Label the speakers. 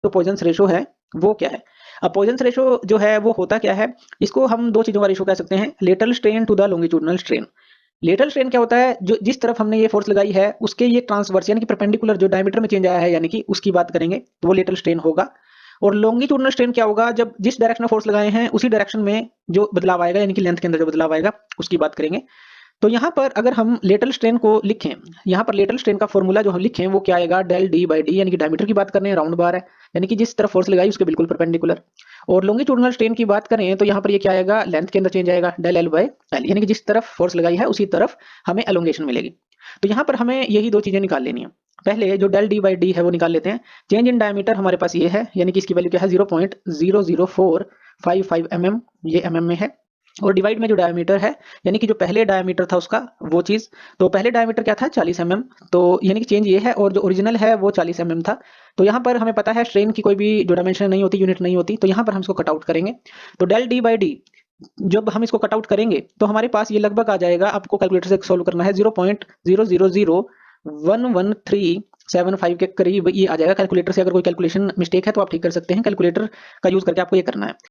Speaker 1: जो poisons ratio है वो क्या है। अब पॉइजन्स रेशो जो है वो होता क्या है, इसको हम दो चीज़ों का रेशो कह सकते हैं, lateral strain to the longitudinal strain. Lateral strain क्या होता है, जो जिस तरफ हमने ये फोर्स लगाई है उसके ये ट्रांसवर्स यानी कि परपेंडिकुलर जो डायमीटर में चेंज आया है, यानी कि उसकी बात करेंगे तो वो लेटरल स्ट्रेन होगा। और लॉन्गिट्यूडिनल स्ट्रेन क्या होगा, जब जिस डायरेक्शन में फोर्स लगाए हैं उसी डायरेक्शन में जो बदलाव आएगा, यानी कि लेंथ के अंदर जो बदलाव आएगा उसकी बात करेंगे। तो यहाँ पर अगर हम लेटरल स्ट्रेन को लिखें, यहाँ पर लेटरल स्ट्रेन का फॉर्मूला जो हम लिखें वो क्या आएगा, डेल डी बाई डी, यानी कि डायमीटर की बात कर रहे हैं, राउंड बार है, यानी कि जिस तरफ फोर्स लगाई उसके बिल्कुल परपेंडिकुलर। और लॉन्गिट्यूडिनल स्ट्रेन की बात करें तो यहाँ पर ये क्या आएगा, लेंथ के अंदर चेंज आएगा, डेल एल बाई एल, यानी कि जिस तरफ फोर्स लगाई है उसी तरफ हमें एलोंगेशन मिलेगी। तो यहाँ पर हमें यही दो चीजें निकाल लेनी है। पहले जो डेल डी बाई डी है वो निकाल लेते हैं। चेंज इन डायमीटर हमारे पास ये है, यानी कि इसकी वैल्यू क्या है, 0.00455 mm, ये mm में है। और डिवाइड में जो डायमीटर है, यानी कि जो पहले डायमीटर था उसका वो चीज़, तो पहले डायमीटर क्या था 40 mm, तो यानी कि चेंज ये है, और जो ओरिजिनल है वो 40 mm था। तो यहाँ पर हमें पता है स्ट्रेन की कोई भी जो डायमेंशन नहीं होती, यूनिट नहीं होती, तो यहाँ पर हम इसको कट आउट करेंगे। तो डेल डी बाई डी जब हम इसको कट आउट करेंगे तो हमारे पास ये लगभग आ जाएगा, आपको कैलकुलेटर से सोल्व करना है, 0.00011375 के करीब ये आ जाएगा। कैलकुलेटर से अगर कोई कैलकुलेशन मिस्टेक है तो आप ठीक कर सकते हैं, कैलकुलेटर का यूज करके आपको ये करना है।